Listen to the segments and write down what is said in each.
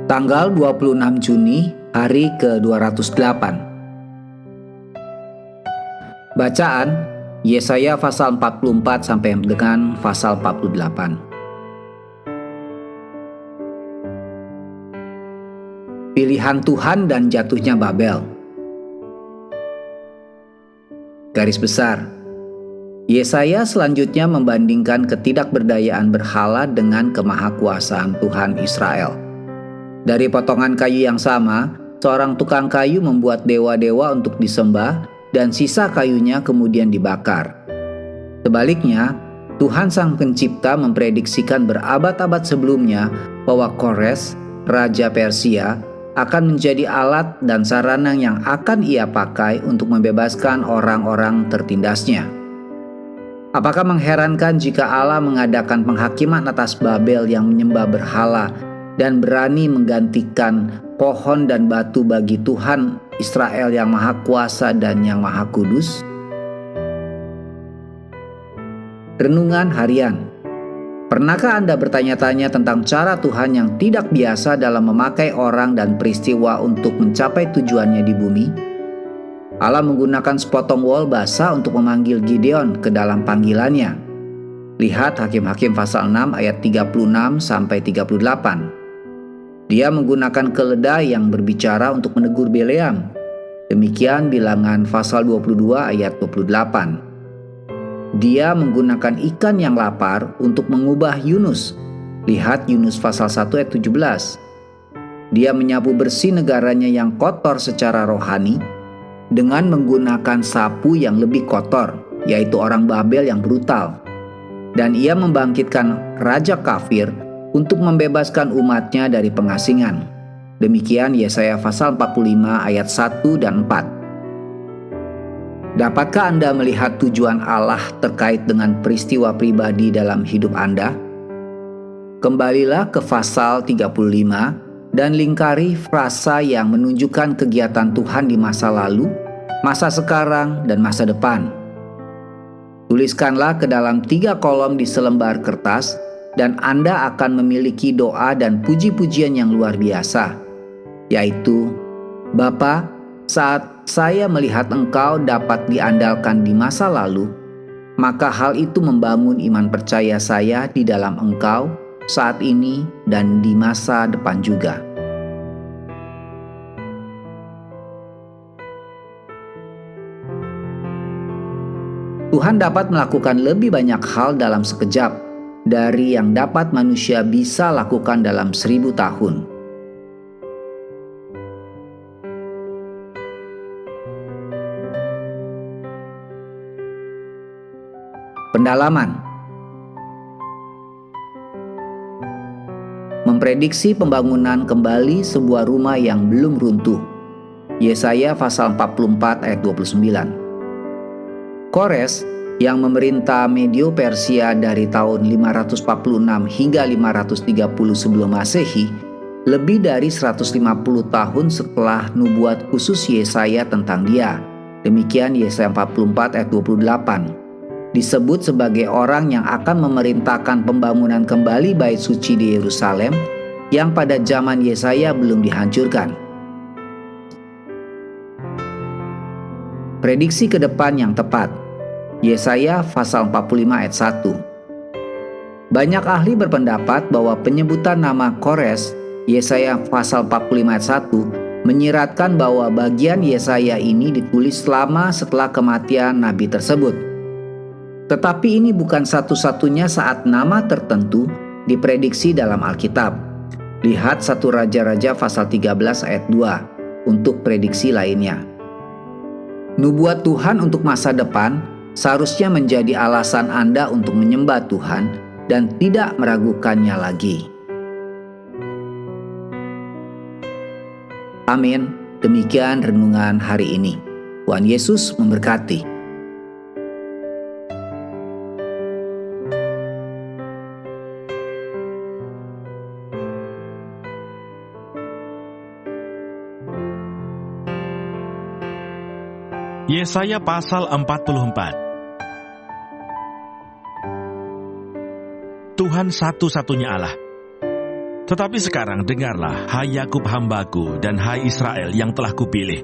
Tanggal 26 Juni, hari ke-208. Bacaan Yesaya pasal 44 sampai dengan pasal 48. Pilihan Tuhan dan jatuhnya Babel. Garis besar, Yesaya selanjutnya membandingkan ketidakberdayaan berhala dengan kemahakuasaan Tuhan Israel. Dari potongan kayu yang sama, seorang tukang kayu membuat dewa-dewa untuk disembah dan sisa kayunya kemudian dibakar. Sebaliknya, Tuhan Sang Pencipta memprediksikan berabad-abad sebelumnya bahwa Kores, Raja Persia, akan menjadi alat dan sarana yang akan ia pakai untuk membebaskan orang-orang tertindasnya. Apakah mengherankan jika Allah mengadakan penghakiman atas Babel yang menyembah berhala dan berani menggantikan pohon dan batu bagi Tuhan Israel yang Maha Kuasa dan yang Maha Kudus? Renungan harian. Pernahkah Anda bertanya-tanya tentang cara Tuhan yang tidak biasa dalam memakai orang dan peristiwa untuk mencapai tujuannya di bumi? Allah menggunakan sepotong wol basah untuk memanggil Gideon ke dalam panggilannya. Lihat Hakim-Hakim pasal 6 ayat 36 sampai 38. Dia menggunakan keledai yang berbicara untuk menegur Bileam. Demikian Bilangan pasal 22 ayat 28. Dia menggunakan ikan yang lapar untuk mengubah Yunus. Lihat Yunus pasal 1 ayat 17. Dia menyapu bersih negaranya yang kotor secara rohani dengan menggunakan sapu yang lebih kotor, yaitu orang Babel yang brutal. Dan ia membangkitkan raja kafir untuk membebaskan umatnya dari pengasingan. Demikian Yesaya pasal 45 ayat 1 dan 4. Dapatkah Anda melihat tujuan Allah terkait dengan peristiwa pribadi dalam hidup Anda? Kembalilah ke pasal 35 dan lingkari frasa yang menunjukkan kegiatan Tuhan di masa lalu, masa sekarang, dan masa depan. Tuliskanlah ke dalam 3 kolom di selembar kertas dan Anda akan memiliki doa dan puji-pujian yang luar biasa, yaitu, Bapa, saat saya melihat Engkau dapat diandalkan di masa lalu, maka hal itu membangun iman percaya saya di dalam Engkau saat ini dan di masa depan juga. Tuhan dapat melakukan lebih banyak hal dalam sekejap dari yang dapat manusia bisa lakukan dalam 1000 tahun. Pendalaman. Memprediksi pembangunan kembali sebuah rumah yang belum runtuh. Yesaya pasal 44 ayat 29. Kores yang memerintah Medio Persia dari tahun 546 hingga 530 sebelum Masehi, lebih dari 150 tahun setelah nubuat khusus Yesaya tentang dia. Demikian Yesaya 44 ayat 28. Disebut sebagai orang yang akan memerintahkan pembangunan kembali bait suci di Yerusalem yang pada zaman Yesaya belum dihancurkan. Prediksi ke depan yang tepat. Yesaya pasal 45 ayat 1. Banyak ahli berpendapat bahwa penyebutan nama Kores, Yesaya pasal 45 ayat 1, menyiratkan bahwa bagian Yesaya ini ditulis lama setelah kematian nabi tersebut. Tetapi ini bukan satu-satunya saat nama tertentu diprediksi dalam Alkitab. Lihat 1 Raja-Raja pasal 13 ayat 2 untuk prediksi lainnya. Nubuat Tuhan untuk masa depan seharusnya menjadi alasan Anda untuk menyembah Tuhan dan tidak meragukannya lagi. Amin. Demikian renungan hari ini. Tuhan Yesus memberkati. Yesaya pasal 44. Tuhan satu-satunya Allah. Tetapi sekarang dengarlah, hai Yakub hambaku dan hai Israel yang telah kupilih.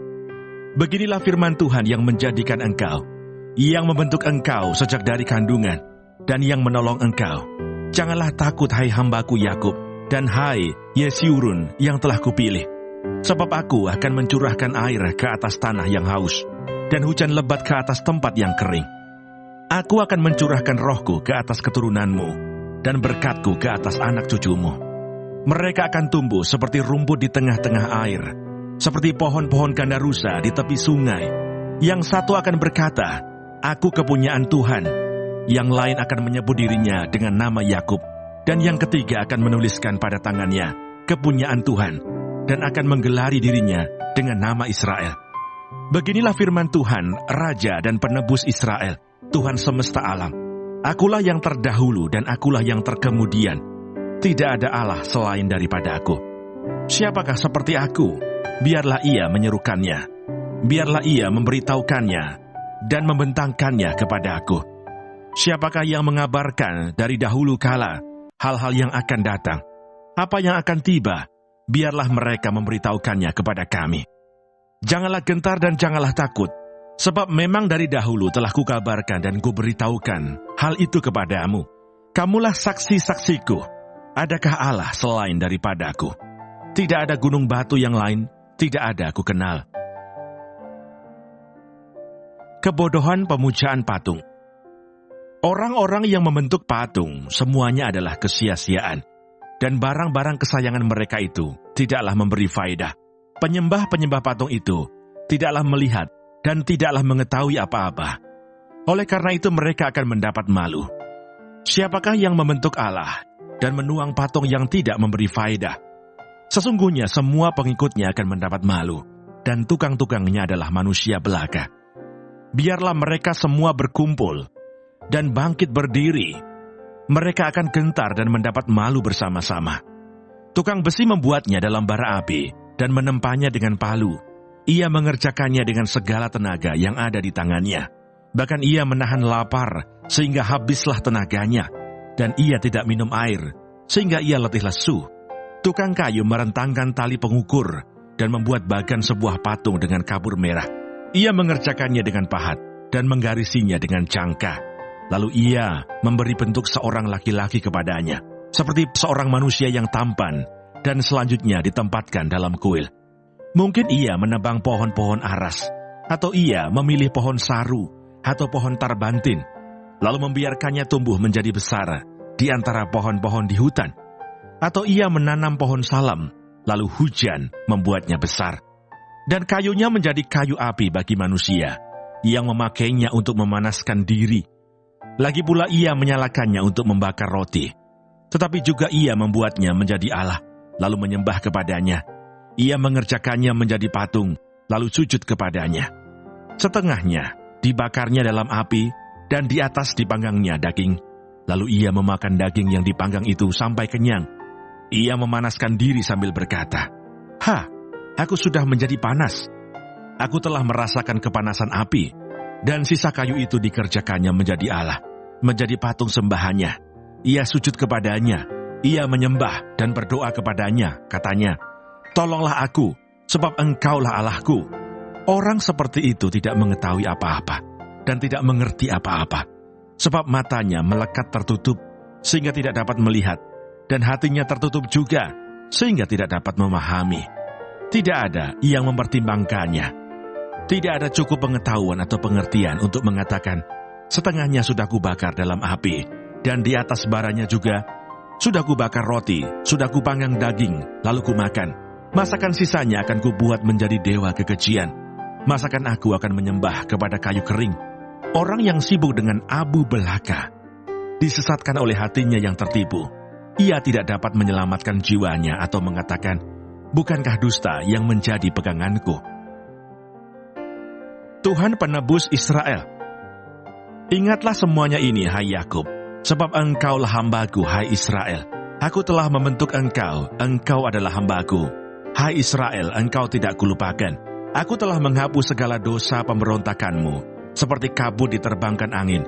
Beginilah firman Tuhan yang menjadikan engkau, yang membentuk engkau sejak dari kandungan, dan yang menolong engkau. Janganlah takut hai hambaku Yakub, dan hai Yesyurun yang telah kupilih. Sebab aku akan mencurahkan air ke atas tanah yang haus, dan hujan lebat ke atas tempat yang kering. Aku akan mencurahkan rohku ke atas keturunanmu, dan berkatku ke atas anak cucumu. Mereka akan tumbuh seperti rumput di tengah-tengah air, seperti pohon-pohon gandarusa di tepi sungai. Yang satu akan berkata, aku kepunyaan Tuhan. Yang lain akan menyebut dirinya dengan nama Yakub, dan yang ketiga akan menuliskan pada tangannya, kepunyaan Tuhan, dan akan menggelari dirinya dengan nama Israel. Beginilah firman Tuhan, Raja dan Penebus Israel, Tuhan semesta alam. Akulah yang terdahulu dan akulah yang terkemudian. Tidak ada Allah selain daripada aku. Siapakah seperti aku? Biarlah ia menyerukannya. Biarlah ia memberitahukannya dan membentangkannya kepada aku. Siapakah yang mengabarkan dari dahulu kala hal-hal yang akan datang? Apa yang akan tiba? Biarlah mereka memberitahukannya kepada kami. Janganlah gentar dan janganlah takut, sebab memang dari dahulu telah kukabarkan dan kuberitahukan hal itu kepadamu. Kamulah saksi-saksiku. Adakah Allah selain daripada aku? Tidak ada gunung batu yang lain, tidak ada aku kenal. Kebodohan pemujaan patung. Orang-orang yang membentuk patung semuanya adalah kesia-siaan, dan barang-barang kesayangan mereka itu tidaklah memberi faedah. Penyembah-penyembah patung itu tidaklah melihat dan tidaklah mengetahui apa-apa. Oleh karena itu mereka akan mendapat malu. Siapakah yang membentuk Allah dan menuang patung yang tidak memberi faedah? Sesungguhnya semua pengikutnya akan mendapat malu, dan tukang-tukangnya adalah manusia belaka. Biarlah mereka semua berkumpul dan bangkit berdiri. Mereka akan gentar dan mendapat malu bersama-sama. Tukang besi membuatnya dalam bara api dan menempanya dengan palu. Ia mengerjakannya dengan segala tenaga yang ada di tangannya. Bahkan ia menahan lapar sehingga habislah tenaganya. Dan ia tidak minum air, sehingga ia letih lesu. Tukang kayu merentangkan tali pengukur, dan membuat bagan sebuah patung dengan kabur merah. Ia mengerjakannya dengan pahat, dan menggarisinya dengan cangka. Lalu ia memberi bentuk seorang laki-laki kepadanya, seperti seorang manusia yang tampan, dan selanjutnya ditempatkan dalam kuil. Mungkin ia menebang pohon-pohon aras, atau ia memilih pohon saru, atau pohon tarbantin, lalu membiarkannya tumbuh menjadi besar di antara pohon-pohon di hutan. Atau ia menanam pohon salam, lalu hujan membuatnya besar. Dan kayunya menjadi kayu api bagi manusia, yang memakainya untuk memanaskan diri. Lagi pula ia menyalakannya untuk membakar roti. Tetapi juga ia membuatnya menjadi Allah, lalu menyembah kepadanya. Ia mengerjakannya menjadi patung, lalu sujud kepadanya. Setengahnya dibakarnya dalam api, dan di atas dipanggangnya daging. Lalu ia memakan daging yang dipanggang itu sampai kenyang. Ia memanaskan diri sambil berkata, aku sudah menjadi panas. Aku telah merasakan kepanasan api, dan sisa kayu itu dikerjakannya menjadi Allah, menjadi patung sembahannya. Ia sujud kepadanya, ia menyembah dan berdoa kepadanya, katanya, tolonglah aku, sebab engkaulah Allahku. Orang seperti itu tidak mengetahui apa-apa, dan tidak mengerti apa-apa, sebab matanya melekat tertutup, sehingga tidak dapat melihat, dan hatinya tertutup juga, sehingga tidak dapat memahami. Tidak ada yang mempertimbangkannya. Tidak ada cukup pengetahuan atau pengertian untuk mengatakan, setengahnya sudah kubakar dalam api, dan di atas baranya juga, sudah kubakar roti, sudah kupanggang daging, lalu kumakan. Masakan sisanya akan kubuat menjadi dewa kekejian. Masakan aku akan menyembah kepada kayu kering. Orang yang sibuk dengan abu belaka, disesatkan oleh hatinya yang tertipu. Ia tidak dapat menyelamatkan jiwanya atau mengatakan, bukankah dusta yang menjadi peganganku? Tuhan penebus Israel. Ingatlah semuanya ini, hai Yakub, sebab engkaulah hambaku, hai Israel. Aku telah membentuk engkau, engkau adalah hambaku. Hai Israel, engkau tidak kulupakan. Aku telah menghapus segala dosa pemberontakanmu, seperti kabut diterbangkan angin,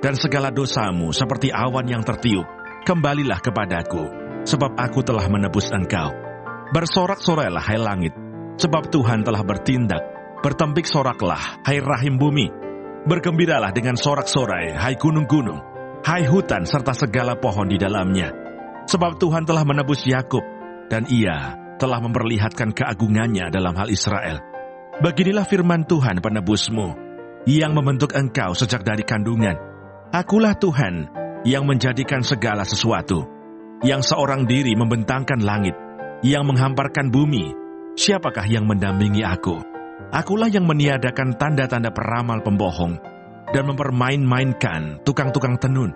dan segala dosamu seperti awan yang tertiup. Kembalilah kepadaku, sebab aku telah menebus engkau. Bersorak-sorailah, hai langit, sebab Tuhan telah bertindak. Bertempik soraklah, hai rahim bumi. Bergembiralah dengan sorak-sorai, hai gunung-gunung, hai hutan serta segala pohon di dalamnya. Sebab Tuhan telah menebus Yakub, dan Ia telah memperlihatkan keagungannya dalam hal Israel. Beginilah firman Tuhan penebusmu, yang membentuk engkau sejak dari kandungan. Akulah Tuhan, yang menjadikan segala sesuatu, yang seorang diri membentangkan langit, yang menghamparkan bumi. Siapakah yang mendampingi aku? Akulah yang meniadakan tanda-tanda peramal pembohong, dan mempermain-mainkan tukang-tukang tenun,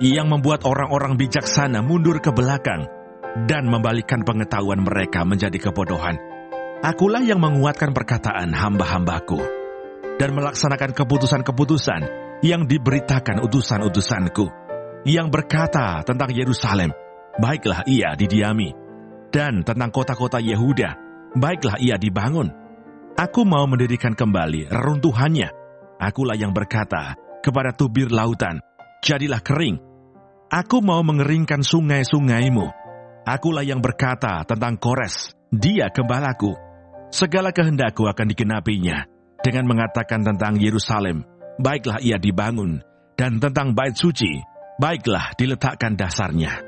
yang membuat orang-orang bijaksana mundur ke belakang, dan membalikkan pengetahuan mereka menjadi kebodohan. Akulah yang menguatkan perkataan hamba-hambaku, dan melaksanakan keputusan-keputusan yang diberitakan utusan-utusanku, yang berkata tentang Yerusalem, baiklah ia didiami, dan tentang kota-kota Yehuda, baiklah ia dibangun. Aku mau mendirikan kembali reruntuhannya. Akulah yang berkata kepada tubir lautan, jadilah kering. Aku mau mengeringkan sungai-sungaimu. Akulah yang berkata tentang Kores, dia gembalaku. Segala kehendakku akan digenapinya, dengan mengatakan tentang Yerusalem, baiklah ia dibangun, dan tentang bait suci, baiklah diletakkan dasarnya.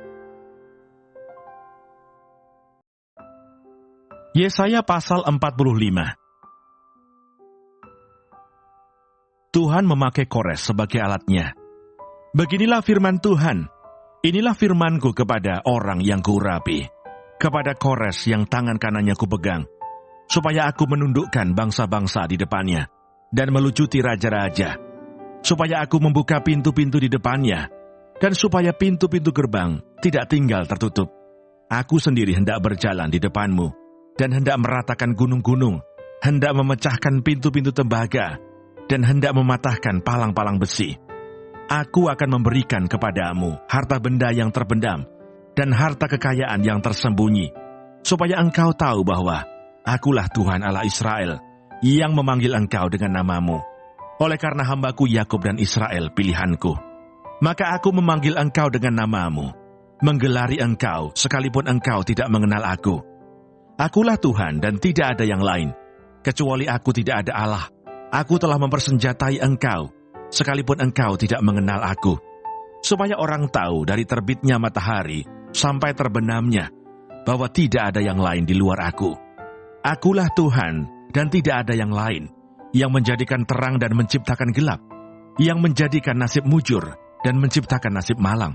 Yesaya pasal 45. Tuhan memakai Kores sebagai alatnya. Beginilah firman Tuhan. Inilah firmanku kepada orang yang kuurapi, kepada Kores yang tangan kanannya kupegang, supaya aku menundukkan bangsa-bangsa di depannya, dan melucuti raja-raja, supaya aku membuka pintu-pintu di depannya, dan supaya pintu-pintu gerbang tidak tinggal tertutup. Aku sendiri hendak berjalan di depanmu, dan hendak meratakan gunung-gunung, hendak memecahkan pintu-pintu tembaga, dan hendak mematahkan palang-palang besi. Aku akan memberikan kepadamu harta benda yang terpendam, dan harta kekayaan yang tersembunyi, supaya engkau tahu bahwa akulah Tuhan Allah Israel, yang memanggil engkau dengan namamu. Oleh karena hambaku Yakub dan Israel pilihanku, maka aku memanggil engkau dengan namamu, menggelari engkau sekalipun engkau tidak mengenal aku. Akulah Tuhan dan tidak ada yang lain. Kecuali aku tidak ada Allah. Aku telah mempersenjatai engkau, sekalipun engkau tidak mengenal aku. Supaya orang tahu dari terbitnya matahari sampai terbenamnya, bahwa tidak ada yang lain di luar aku. Akulah Tuhan dan tidak ada yang lain, yang menjadikan terang dan menciptakan gelap, yang menjadikan nasib mujur dan menciptakan nasib malang.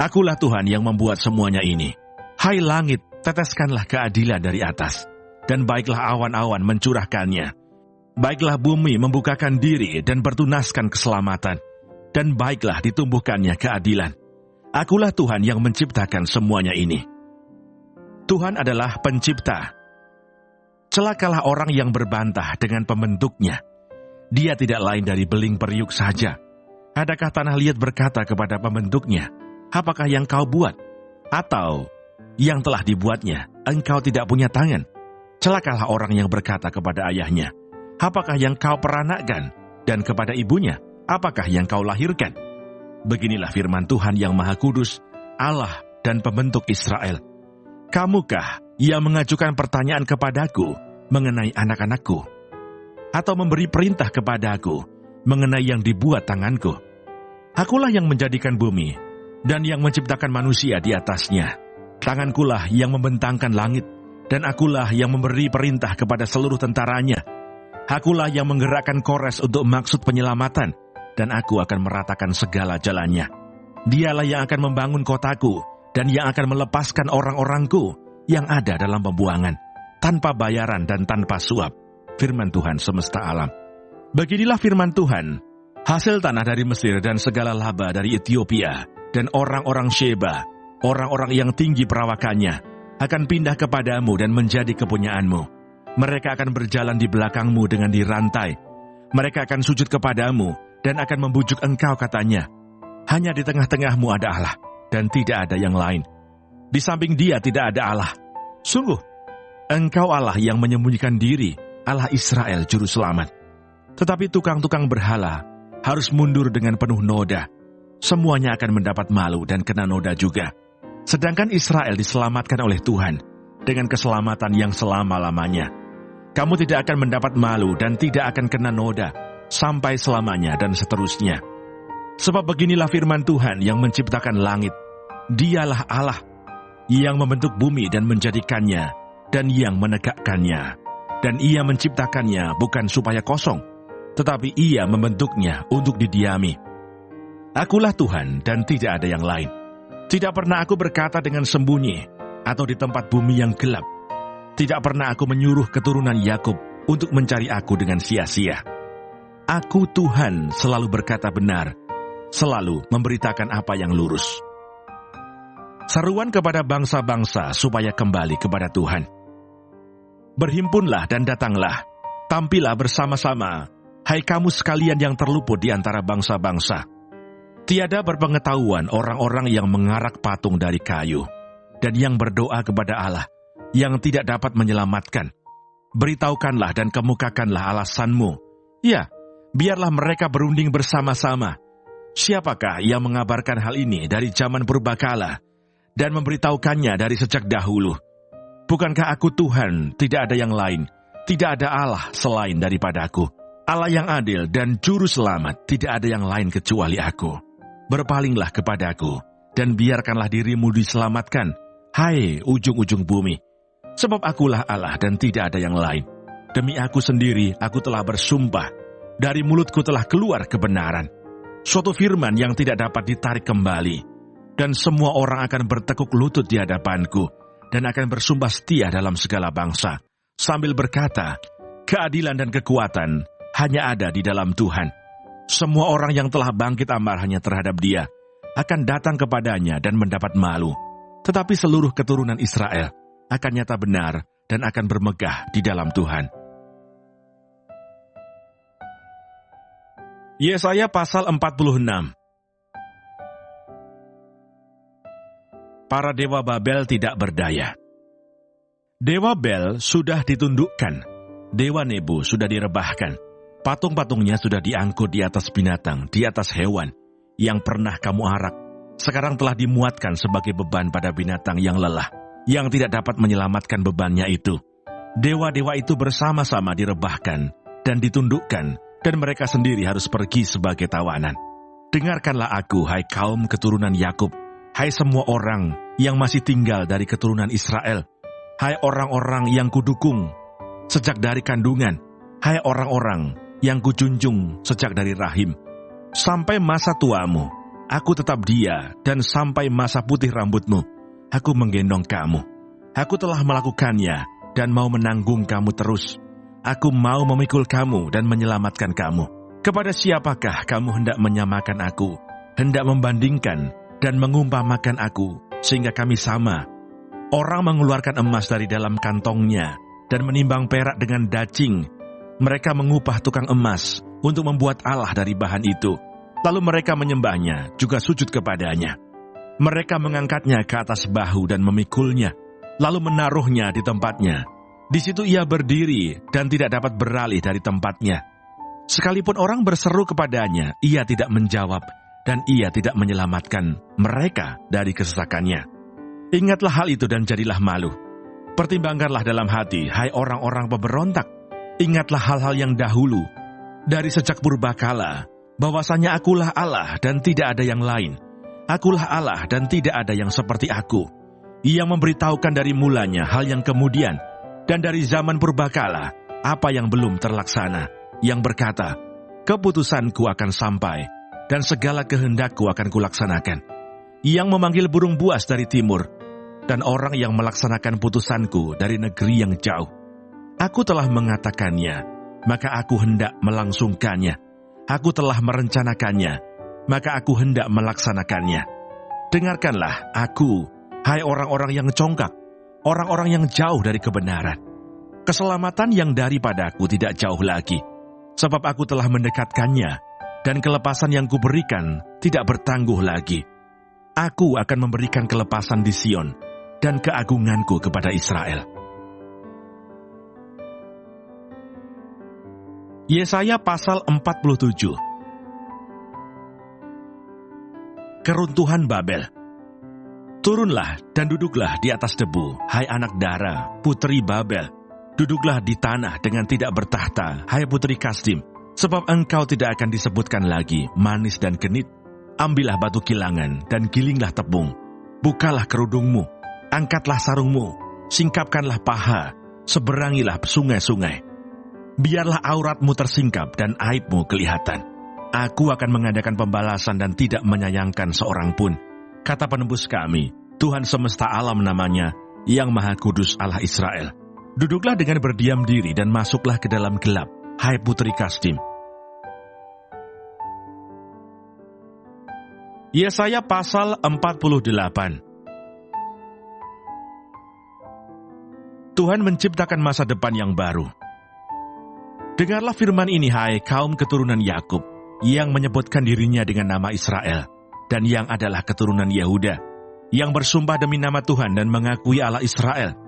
Akulah Tuhan yang membuat semuanya ini. Hai langit, teteskanlah keadilan dari atas, dan baiklah awan-awan mencurahkannya. Baiklah bumi membukakan diri dan bertunaskan keselamatan, dan baiklah ditumbuhkannya keadilan. Akulah Tuhan yang menciptakan semuanya ini. Tuhan adalah pencipta. Celakalah orang yang berbantah dengan pembentuknya. Dia tidak lain dari beling periuk saja. Adakah tanah liat berkata kepada pembentuknya, apakah yang kau buat? Atau yang telah dibuatnya, engkau tidak punya tangan. Celakalah orang yang berkata kepada ayahnya, apakah yang kau peranakkan? Dan kepada ibunya, apakah yang kau lahirkan? Beginilah firman Tuhan yang Maha Kudus, Allah dan pembentuk Israel. Kamukah yang mengajukan pertanyaan kepadaku mengenai anak-anakku? Atau memberi perintah kepadaku mengenai yang dibuat tanganku? Akulah yang menjadikan bumi dan yang menciptakan manusia di atasnya. Tangankulah yang membentangkan langit, dan akulah yang memberi perintah kepada seluruh tentaranya. Akulah yang menggerakkan Kores untuk maksud penyelamatan, dan aku akan meratakan segala jalannya. Dialah yang akan membangun kotaku, dan yang akan melepaskan orang-orangku yang ada dalam pembuangan, tanpa bayaran dan tanpa suap. Firman Tuhan semesta alam. Beginilah firman Tuhan, hasil tanah dari Mesir dan segala laba dari Ethiopia, dan orang-orang Sheba, orang-orang yang tinggi perawakannya, akan pindah kepadamu dan menjadi kepunyaanmu. Mereka akan berjalan di belakangmu dengan dirantai. Mereka akan sujud kepadamu dan akan membujuk engkau katanya, hanya di tengah-tengahmu ada Allah, dan tidak ada yang lain. Di samping dia tidak ada Allah. Sungguh, engkau Allah yang menyembunyikan diri, Allah Israel juru selamat. Tetapi tukang-tukang berhala harus mundur dengan penuh noda. Semuanya akan mendapat malu dan kena noda juga. Sedangkan Israel diselamatkan oleh Tuhan dengan keselamatan yang selama-lamanya. Kamu tidak akan mendapat malu dan tidak akan kena noda sampai selamanya dan seterusnya. Sebab beginilah firman Tuhan yang menciptakan langit. Dialah Allah yang membentuk bumi dan menjadikannya dan yang menegakkannya. Dan ia menciptakannya bukan supaya kosong, tetapi ia membentuknya untuk didiami. Akulah Tuhan dan tidak ada yang lain. Tidak pernah aku berkata dengan sembunyi atau di tempat bumi yang gelap. Tidak pernah aku menyuruh keturunan Yakub untuk mencari aku dengan sia-sia. Aku Tuhan selalu berkata benar, selalu memberitakan apa yang lurus. Seruan kepada bangsa-bangsa supaya kembali kepada Tuhan. Berhimpunlah dan datanglah, tampillah bersama-sama, hai kamu sekalian yang terluput di antara bangsa-bangsa. Tiada berpengetahuan orang-orang yang mengarak patung dari kayu, dan yang berdoa kepada Allah, yang tidak dapat menyelamatkan. Beritahukanlah dan kemukakanlah alasanmu. Ya, biarlah mereka berunding bersama-sama. Siapakah yang mengabarkan hal ini dari zaman purbakala, dan memberitahukannya dari sejak dahulu? Bukankah aku Tuhan, tidak ada yang lain, tidak ada Allah selain daripada aku. Allah yang adil dan juru selamat, tidak ada yang lain kecuali aku. Berpalinglah kepadaku, dan biarkanlah dirimu diselamatkan, hai ujung-ujung bumi. Sebab akulah Allah dan tidak ada yang lain. Demi aku sendiri, aku telah bersumpah, dari mulutku telah keluar kebenaran. Suatu firman yang tidak dapat ditarik kembali. Dan semua orang akan bertekuk lutut di hadapanku, dan akan bersumpah setia dalam segala bangsa, sambil berkata, keadilan dan kekuatan hanya ada di dalam Tuhan. Semua orang yang telah bangkit amarahnya terhadap Dia akan datang kepadanya dan mendapat malu. Tetapi seluruh keturunan Israel akan nyata benar dan akan bermegah di dalam Tuhan. Yesaya pasal 46. Para dewa Babel tidak berdaya. Dewa Bel sudah ditundukkan, dewa Nebo sudah direbahkan. Patung-patungnya sudah diangkut di atas binatang, di atas hewan yang pernah kamu arak. Sekarang telah dimuatkan sebagai beban pada binatang yang lelah, yang tidak dapat menyelamatkan bebannya itu. Dewa-dewa itu bersama-sama direbahkan dan ditundukkan, dan mereka sendiri harus pergi sebagai tawanan. Dengarkanlah aku, hai kaum keturunan Yakub, hai semua orang yang masih tinggal dari keturunan Israel, hai orang-orang yang kudukung sejak dari kandungan, hai orang-orang yang kujunjung sejak dari rahim. Sampai masa tuamu, aku tetap dia, dan sampai masa putih rambutmu, aku menggendong kamu. Aku telah melakukannya, dan mau menanggung kamu terus. Aku mau memikul kamu dan menyelamatkan kamu. Kepada siapakah kamu hendak menyamakan aku, hendak membandingkan dan mengumpamakan aku, sehingga kami sama? Orang mengeluarkan emas dari dalam kantongnya, dan menimbang perak dengan dacing. Mereka mengupah tukang emas untuk membuat Allah dari bahan itu. Lalu mereka menyembahnya, juga sujud kepadanya. Mereka mengangkatnya ke atas bahu dan memikulnya, lalu menaruhnya di tempatnya. Di situ ia berdiri dan tidak dapat beralih dari tempatnya. Sekalipun orang berseru kepadanya, ia tidak menjawab, dan ia tidak menyelamatkan mereka dari kesesakannya. Ingatlah hal itu dan jadilah malu. Pertimbangkanlah dalam hati, hai orang-orang pemberontak. Ingatlah hal-hal yang dahulu, dari sejak purbakala, bahwasanya akulah Allah dan tidak ada yang lain. Akulah Allah dan tidak ada yang seperti aku. Ia memberitahukan dari mulanya hal yang kemudian, dan dari zaman purbakala, apa yang belum terlaksana, yang berkata, keputusanku akan sampai, dan segala kehendakku akan kulaksanakan. Yang memanggil burung buas dari timur, dan orang yang melaksanakan putusanku dari negeri yang jauh. Aku telah mengatakannya, maka aku hendak melangsungkannya. Aku telah merencanakannya, maka aku hendak melaksanakannya. Dengarkanlah aku, hai orang-orang yang congkak, orang-orang yang jauh dari kebenaran. Keselamatan yang daripadaku tidak jauh lagi, sebab aku telah mendekatkannya, dan kelepasan yang kuberikan tidak bertangguh lagi. Aku akan memberikan kelepasan di Sion, dan keagunganku kepada Israel. Yesaya pasal 47. Keruntuhan Babel. Turunlah dan duduklah di atas debu, hai anak Dara, putri Babel. Duduklah di tanah dengan tidak bertahta, hai putri Kasdim. Sebab engkau tidak akan disebutkan lagi manis dan genit. Ambillah batu kilangan dan gilinglah tepung. Bukalah kerudungmu, angkatlah sarungmu, singkapkanlah paha, seberangilah sungai-sungai. Biarlah auratmu tersingkap dan aibmu kelihatan. Aku akan mengadakan pembalasan dan tidak menyayangkan seorang pun. Kata penebus kami, Tuhan semesta alam namanya, yang Maha Kudus Allah Israel. Duduklah dengan berdiam diri dan masuklah ke dalam gelap, hai putri Kasdim. Yesaya pasal 48. Tuhan menciptakan masa depan yang baru. Dengarlah firman ini, hai kaum keturunan Yakub, yang menyebutkan dirinya dengan nama Israel, dan yang adalah keturunan Yehuda, yang bersumpah demi nama Tuhan dan mengakui Allah Israel,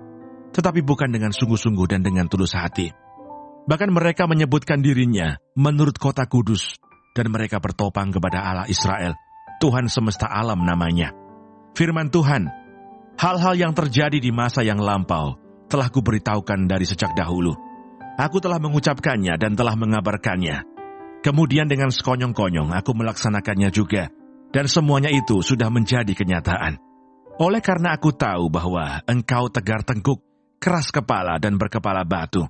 tetapi bukan dengan sungguh-sungguh dan dengan tulus hati. Bahkan mereka menyebutkan dirinya menurut kota kudus, dan mereka bertopang kepada Allah Israel, Tuhan semesta alam namanya. Firman Tuhan, hal-hal yang terjadi di masa yang lampau telah kuberitahukan dari sejak dahulu. Aku telah mengucapkannya dan telah mengabarkannya. Kemudian dengan sekonyong-konyong aku melaksanakannya juga, dan semuanya itu sudah menjadi kenyataan. Oleh karena aku tahu bahwa engkau tegar tengkuk, keras kepala dan berkepala batu,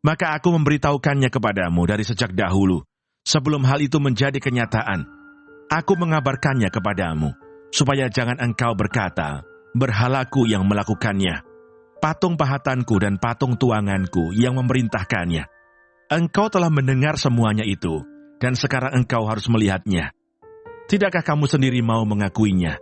maka aku memberitahukannya kepadamu dari sejak dahulu, sebelum hal itu menjadi kenyataan. Aku mengabarkannya kepadamu, supaya jangan engkau berkata, berhalaku yang melakukannya, patung pahatanku dan patung tuanganku yang memerintahkannya. Engkau telah mendengar semuanya itu, dan sekarang engkau harus melihatnya. Tidakkah kamu sendiri mau mengakuinya?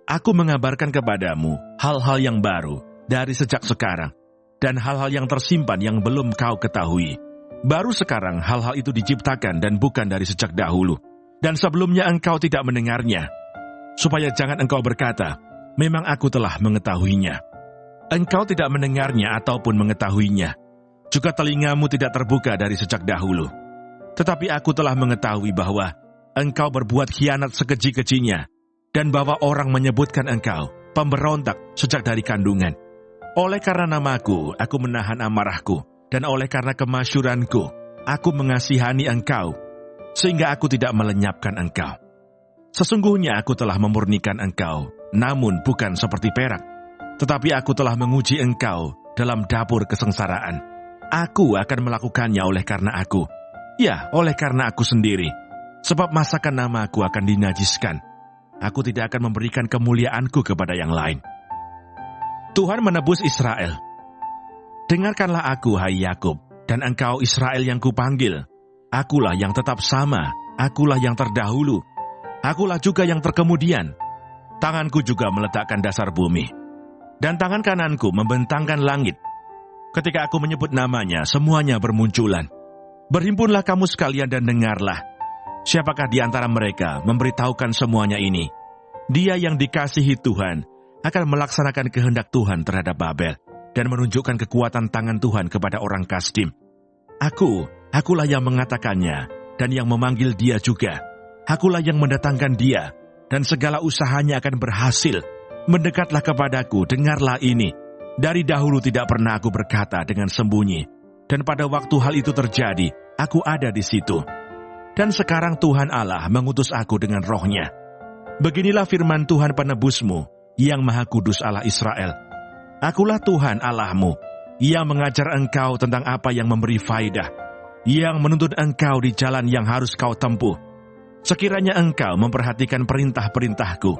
Aku mengabarkan kepadamu hal-hal yang baru dari sejak sekarang, dan hal-hal yang tersimpan yang belum kau ketahui. Baru sekarang hal-hal itu diciptakan dan bukan dari sejak dahulu, dan sebelumnya engkau tidak mendengarnya, supaya jangan engkau berkata, memang aku telah mengetahuinya. Engkau tidak mendengarnya ataupun mengetahuinya, juga telingamu tidak terbuka dari sejak dahulu. Tetapi aku telah mengetahui bahwa engkau berbuat khianat sekeji-kejinya, dan bahwa orang menyebutkan engkau pemberontak sejak dari kandungan. Oleh karena namaku, aku menahan amarahku, dan oleh karena kemasyuranku, aku mengasihani engkau, sehingga aku tidak melenyapkan engkau. Sesungguhnya aku telah memurnikan engkau, namun bukan seperti perak. Tetapi aku telah menguji engkau dalam dapur kesengsaraan. Aku akan melakukannya oleh karena aku. Ya, oleh karena aku sendiri. Sebab masakan namaku akan dinajiskan. Aku tidak akan memberikan kemuliaanku kepada yang lain. Tuhan menebus Israel. Dengarkanlah aku, hai Yakub, dan engkau Israel yang kupanggil. Akulah yang tetap sama, akulah yang terdahulu. Akulah juga yang terkemudian. Tanganku juga meletakkan dasar bumi. Dan tangan kananku membentangkan langit. Ketika aku menyebut namanya, semuanya bermunculan. Berhimpunlah kamu sekalian dan dengarlah. Siapakah di antara mereka memberitahukan semuanya ini? Dia yang dikasihi Tuhan akan melaksanakan kehendak Tuhan terhadap Babel dan menunjukkan kekuatan tangan Tuhan kepada orang Kasdim. Akulah yang mengatakannya dan yang memanggil dia juga. Akulah yang mendatangkan dia dan segala usahanya akan berhasil. Mendekatlah kepadaku, dengarlah ini. Dari dahulu tidak pernah aku berkata dengan sembunyi, dan pada waktu hal itu terjadi, aku ada di situ. Dan sekarang Tuhan Allah mengutus aku dengan rohnya. Beginilah firman Tuhan penebusmu, yang Maha Kudus Allah Israel. Akulah Tuhan Allahmu, yang mengajar engkau tentang apa yang memberi faidah, yang menuntun engkau di jalan yang harus kau tempuh. Sekiranya engkau memperhatikan perintah-perintahku,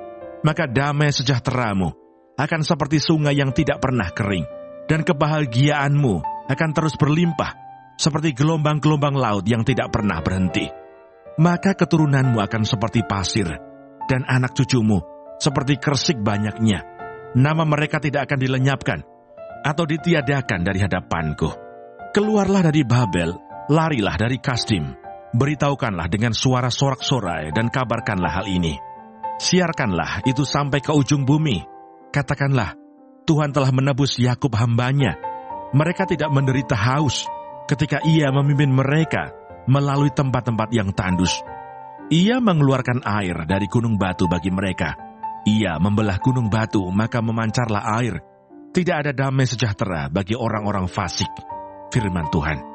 maka damai sejahteramu akan seperti sungai yang tidak pernah kering, dan kebahagiaanmu akan terus berlimpah, seperti gelombang-gelombang laut yang tidak pernah berhenti. Maka keturunanmu akan seperti pasir, dan anak cucumu seperti kersik banyaknya. Nama mereka tidak akan dilenyapkan, atau ditiadakan dari hadapanku. Keluarlah dari Babel, larilah dari Kasdim. Beritahukanlah dengan suara sorak-sorai dan kabarkanlah hal ini. Siarkanlah itu sampai ke ujung bumi. Katakanlah, Tuhan telah menebus Yakub hambanya. Mereka tidak menderita haus ketika ia memimpin mereka melalui tempat-tempat yang tandus. Ia mengeluarkan air dari gunung batu bagi mereka, Ia membelah gunung batu, maka memancarlah air. Tidak ada damai sejahtera bagi orang-orang fasik. Firman Tuhan.